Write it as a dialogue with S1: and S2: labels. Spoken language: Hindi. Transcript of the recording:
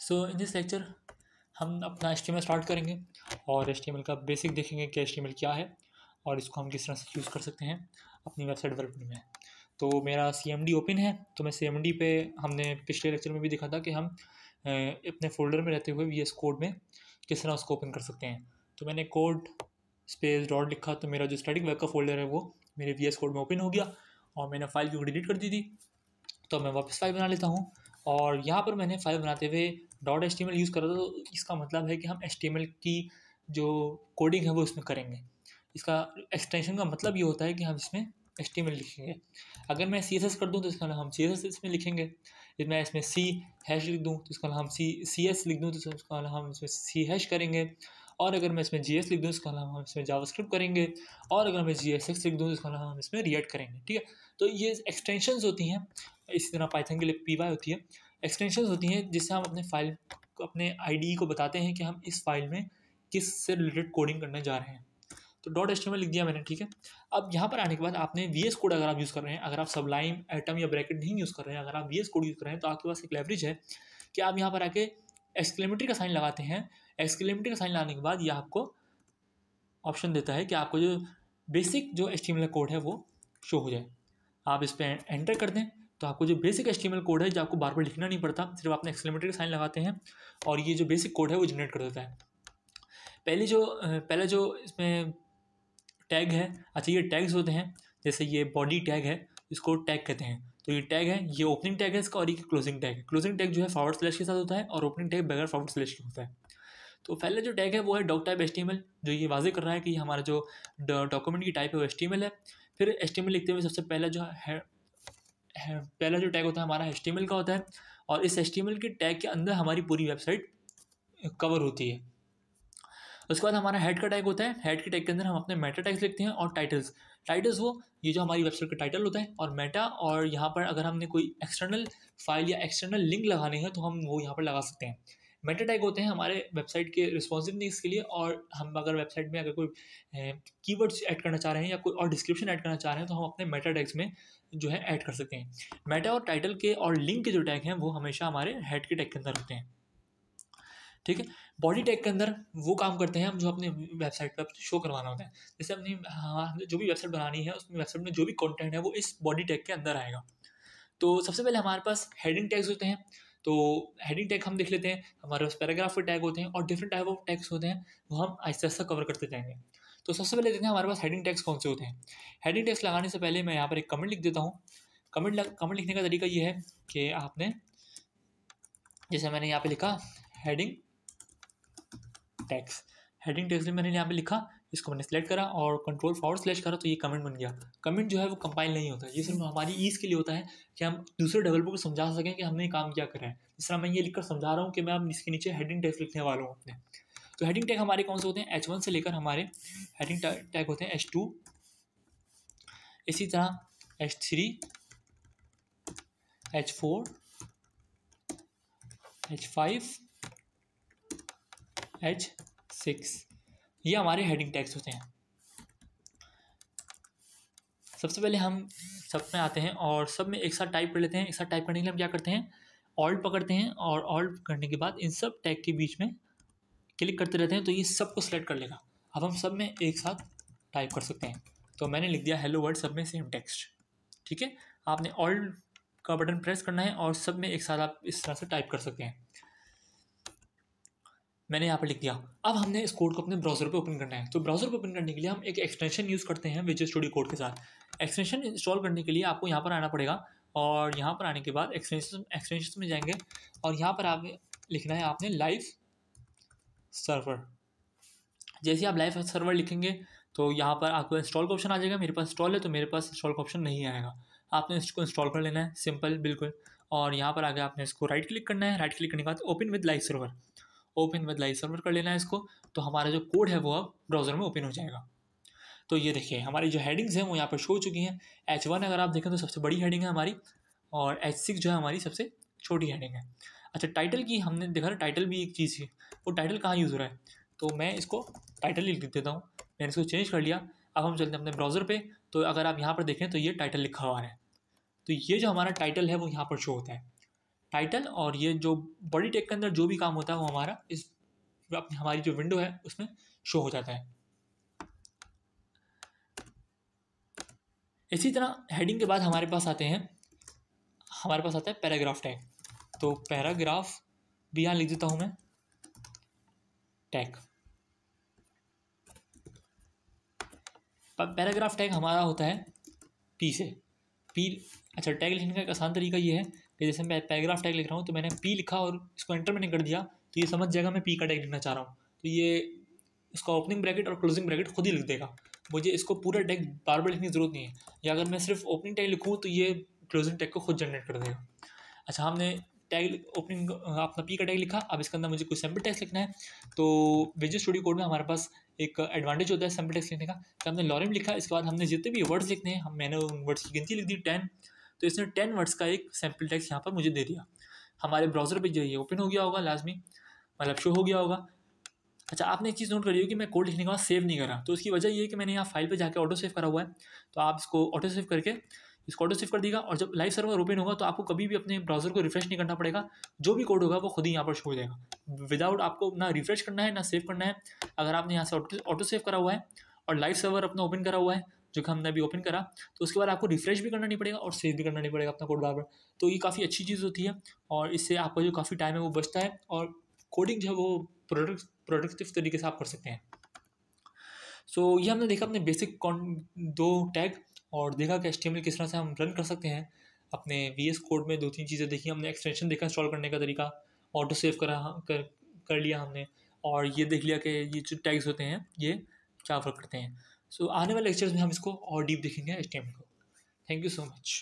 S1: सो इन दिस लेक्चर हम अपना HTML स्टार्ट करेंगे और HTML का बेसिक देखेंगे कि HTML क्या है और इसको हम किस तरह से यूज़ कर सकते हैं अपनी वेबसाइट डेवलपमेंट में। तो मेरा CMD ओपन है, तो मैं CMD पे हमने पिछले लेक्चर में भी देखा था कि हम अपने फोल्डर में रहते हुए VS कोड में किस तरह उसको ओपन कर सकते हैं। तो मैंने कोड स्पेस डॉट लिखा, तो मेरा जो स्टैटिक वेब का फोल्डर है वो मेरे VS कोड में ओपन हो गया और मैंने फाइल को डिलीट कर दी थी। तो मैं वापस फाइल बना लेता हूँ और यहाँ पर मैंने फाइल बनाते हुए .html यूज़ करा था। तो इसका मतलब है कि हम HTML की जो कोडिंग है वो इसमें करेंगे। इसका एक्सटेंशन का मतलब ये होता है कि हम इसमें HTML लिखेंगे। अगर मैं CSS कर दूँ तो इसका हम CSS इसमें लिखेंगे। यदि मैं इसमें C# लिख दूँ तो इसका हम CS लिख दूँ तो इसका हम इसमें C# करेंगे। और अगर मैं इसमें JS लिख दूँ इसका हम इसमें जावास्क्रिप्ट करेंगे। और अगर मैं JSX लिख दूँ तो इसका हम इसमें रिएक्ट करेंगे। ठीक है, तो ये एक्सटेंशंस होती हैं। इसी तरह पाइथन के लिए py होती है। एक्सटेंशंस होती हैं जिससे हम अपने फाइल को, अपने IDE को बताते हैं कि हम इस फाइल में किस से रिलेटेड कोडिंग करने जा रहे हैं। तो .html लिख दिया मैंने। ठीक है, अब यहाँ पर आने के बाद आपने VS कोड अगर आप यूज़ कर रहे हैं, अगर आप सबलाइम, एटम या ब्रैकेट नहीं यूज़ कर रहे हैं, अगर आप VS कोड यूज़ कर रहे हैं तो आपके पास एक लेवरेज है कि आप यहाँ पर आके एक्सक्लेमेटरी का साइन लगाते हैं। एक्सक्लेमेटरी का साइन लगाने के बाद ये आपको ऑप्शन देता है कि आपको जो बेसिक जो HTML कोड है वो शो हो जाए। आप इस पर एंटर कर दें तो आपको जो बेसिक HTML कोड है जो आपको बार बार लिखना नहीं पड़ता, सिर्फ आपने एक्सक्लेमेटरी का साइन लगाते हैं और ये जो बेसिक कोड है वो जनरेट कर देता है। पहले जो इसमें टैग है, अच्छा ये टैग्स होते हैं, जैसे ये बॉडी टैग है, इसको टैग कहते हैं। तो ये टैग है, ये ओपनिंग टैग है इसका और ये क्लोजिंग टैग है। क्लोजिंग टैग जो है // के साथ होता है और ओपनिंग टैग बगैर / के होता है। तो पहले जो टैग है वो है doctype.html, जो ये वाजे कर रहा है कि हमारा जो डॉक्यूमेंट की टाइप है वो HTML है। फिर HTML लिखते हुए सबसे पहला जो पहला जो टैग होता है हमारा HTML का होता है और इस HTML के टैग के अंदर हमारी पूरी वेबसाइट कवर होती है। उसके बाद हमारा हेड का टैग होता है। हेड के टैग के अंदर हम अपने मेटा टैग्स लिखते हैं और टाइटल्स वो ये जो हमारी वेबसाइट का टाइटल होता है और मेटा, और यहाँ पर अगर हमने कोई एक्सटर्नल फाइल या एक्सटर्नल लिंक लगाने हैं तो हम वो यहाँ पर लगा सकते हैं। मेटा टैग होते हैं हमारे वेबसाइट के रिस्पॉन्सिवनेस के लिए, और हम अगर वेबसाइट में अगर कोई कीवर्ड्स ऐड करना चाह रहे हैं या कोई और डिस्क्रिप्शन ऐड करना चाह रहे हैं तो हम अपने मेटा टैग्स में जो है ऐड कर सकते हैं। मेटा और टाइटल के और लिंक के जो टैग हैं वो हमेशा हमारे हेड के टैग के अंदर होते हैं। ठीक है, बॉडी टैग के अंदर वो काम करते हैं हम जो अपने वेबसाइट पर शो करवाना होता है। जैसे अपनी जो भी वेबसाइट बनानी है उसमें वेबसाइट में जो भी कंटेंट है वो इस बॉडी टैग के अंदर आएगा। तो सबसे पहले हमारे पास हेडिंग टैग्स होते हैं। तो हेडिंग टैग हम देख लेते हैं, हमारे पास पैराग्राफ के टैग होते हैं और डिफरेंट टाइप ऑफ टैग्स होते हैं, वो हम आहिस्ता आहिस्ता कवर करते जाएंगे। तो सबसे पहले देखते हैं हमारे पास हेडिंग टैग्स कौन से होते हैं। हेडिंग टैग्स लगाने से पहले मैं यहाँ पर एक कमेंट लिख देता हूँ। कमेंट लिखने का तरीका ये है कि आपने, जैसे मैंने यहाँ पे लिखा हेडिंग टैग्स मैंने यहाँ पे लिखा, इसको मैंने सेलेक्ट करा और कंट्रोल / करा तो ये कमेंट बन गया। कमेंट जो है वो कंपाइल नहीं होता, ये सिर्फ हमारी ईज़ के लिए होता है कि हम दूसरे डेवलपर को समझा सकें कि हमने काम क्या करा है। जिस तरह मैं ये लिखकर समझा रहा हूँ कि मैं अब इसके नीचे हेडिंग टैग्स लिखने वाला हूँ अपने। तो हेडिंग टैग हमारे कौन से होते हैं, H1 से लेकर हमारे हेडिंग टैग होते हैं H2, इसी तरह H3, H4, H5, H6, ये हमारे हेडिंग टैग्स होते हैं। सबसे पहले हम सब में आते हैं और सब में एक साथ टाइप कर लेते हैं। एक साथ टाइप करने के लिए हम क्या करते हैं, ऑल्ट पकड़ते हैं और ऑल्ट करने के बाद इन सब टैग के बीच में क्लिक करते रहते हैं तो ये सबको सिलेक्ट कर लेगा। अब हम सब में एक साथ टाइप कर सकते हैं। तो मैंने लिख दिया हेलो वर्ल्ड सब में सेम टेक्स्ट। ठीक है, आपने ऑल्ट का बटन प्रेस करना है और सब में एक साथ आप इस तरह से टाइप कर सकते हैं। मैंने यहाँ पर लिख दिया। अब हमने इस कोड को अपने ब्राउज़र पे ओपन करना है। तो ब्राउज़र पे ओपन करने के लिए हम एक एक्सटेंशन यूज़ करते हैं विजुअल स्टूडियो कोड के साथ। एक्सटेंशन इंस्टॉल करने के लिए आपको यहाँ पर आना पड़ेगा और यहाँ पर आने के बाद एक्सटेंशन में जाएंगे और यहाँ पर आप लिखना है आपने लाइव सर्वर। जैसे आप लाइव सर्वर लिखेंगे तो यहाँ पर आपको इंस्टॉल का ऑप्शन आ जाएगा। मेरे पास इंस्टॉल है तो मेरे पास इंस्टॉल का ऑप्शन नहीं आएगा। आपने इसको इंस्टॉल कर लेना है, सिंपल बिल्कुल। और यहाँ पर आगे आपने इसको राइट क्लिक करना है। राइट क्लिक करने के बाद ओपन विद लाइव सर्वर कर लेना है इसको। तो हमारा जो कोड है वो अब ब्राउज़र में ओपन हो जाएगा। तो ये देखिए हमारी जो हेडिंग्स हैं वो यहाँ पर शो हो चुकी हैं। H1 अगर आप देखें तो सबसे बड़ी हेडिंग है हमारी और H6 जो है हमारी सबसे छोटी हेडिंग है। अच्छा, टाइटल की हमने देखा ना, टाइटल भी एक चीज़ है। वो टाइटल कहाँ यूज़ हो रहा है, तो मैं इसको टाइटल ही लिख देता हूँ। मैंने इसको चेंज कर लिया। अब हम चलते हैं अपने ब्राउज़र पे। तो अगर आप यहाँ पर देखें तो ये टाइटल लिखा हुआ है। तो ये जो हमारा टाइटल है वो यहाँ पर शो होता है। टाइटल और ये जो बॉडी टैग के अंदर जो भी काम होता है वो हमारा इस हमारी जो विंडो है उसमें शो हो जाता है। इसी तरह हेडिंग के बाद हमारे पास आता है पैराग्राफ टैग। तो पैराग्राफ भी यहाँ लिख देता हूँ मैं टैग। पैराग्राफ टैग हमारा होता है पी से। पी अच्छा, टैग लिखने का एक आसान तरीका ये है कि जैसे मैं पैराग्राफ टैग लिख रहा हूँ तो मैंने पी लिखा और इसको एंटर मैंने कर दिया तो ये समझ जाएगा मैं पी का टैग लिखना चाह रहा हूँ, तो ये इसका ओपनिंग ब्रैकेट और क्लोजिंग ब्रैकेट खुद ही लिख देगा। मुझे इसको पूरा टैग बार बार लिखने की ज़रूरत नहीं है, या अगर मैं सिर्फ ओपनिंग टैग लिखूँ तो ये क्लोजिंग टैग को खुद जनरेट कर देगा। अच्छा, हमने टैग ओपनिंग अपना पी का टैग लिखा। अब इसके अंदर मुझे कोई सैम्पल टेक्स्ट लिखना है तो विजुअल स्टूडियो कोड में हमारे पास एक एडवांटेज होता है सैम्पल टेक्स्ट लिखने का। तो हमने लॉरेम लिखा, इसके बाद हमने जितने भी वर्ड्स लिखने हैं मैंने उन वर्ड्स की गिनती लिख दी 10। तो इसने 10 वर्ड्स का एक सैम्पल टेक्स्ट यहाँ पर मुझे दे दिया। हमारे ब्राउज़र पर जो ये ओपन हो गया होगा लाजमी, मतलब शो हो गया होगा। अच्छा, आपने एक चीज़ नोट करी हो कि मैं कोड लिखने के बाद सेव नहीं करा, तो उसकी वजह ये है कि मैंने यहाँ फाइल पे जाके ऑटो सेव करा हुआ है। तो आप इसको ऑटो सेव करके इसको ऑटो सेव कर देगा और जब लाइव सर्वर ओपन होगा तो आपको कभी भी अपने ब्राउज़र को रिफ्रेश नहीं करना पड़ेगा। जो भी कोड होगा वो खुद ही यहाँ पर शो हो जाएगा, विदाउट आपको ना रिफ्रेश करना है ना सेव करना है। अगर आपने यहाँ से ऑटो सेव करा हुआ है और लाइव सर्वर अपना ओपन करा हुआ है जो कि हमने अभी ओपन करा, तो उसके बाद आपको रिफ्रेश भी करना नहीं पड़ेगा और सेव भी करना नहीं पड़ेगा अपना कोड बार बार। तो ये काफ़ी अच्छी चीज़ होती है और इससे आपका जो काफ़ी टाइम है वो बचता है और कोडिंग जो है वो प्रोडक्टिव तरीके से आप कर सकते हैं। सो ये हमने देखा अपने बेसिक दो टैग और देखा कि HTML किस तरह से हम रन कर सकते हैं अपने VS कोड में। 2-3 चीज़ें देखी हमने, एक्सटेंशन देखा इंस्टॉल करने का तरीका, ऑटो सेव कर लिया हमने, और ये देख लिया कि ये जो टैग्स होते हैं ये क्या वर्क करते हैं। सो आने वाले लेक्चर्स में हम इसको और डीप देखेंगे HTML को। Thank you so much.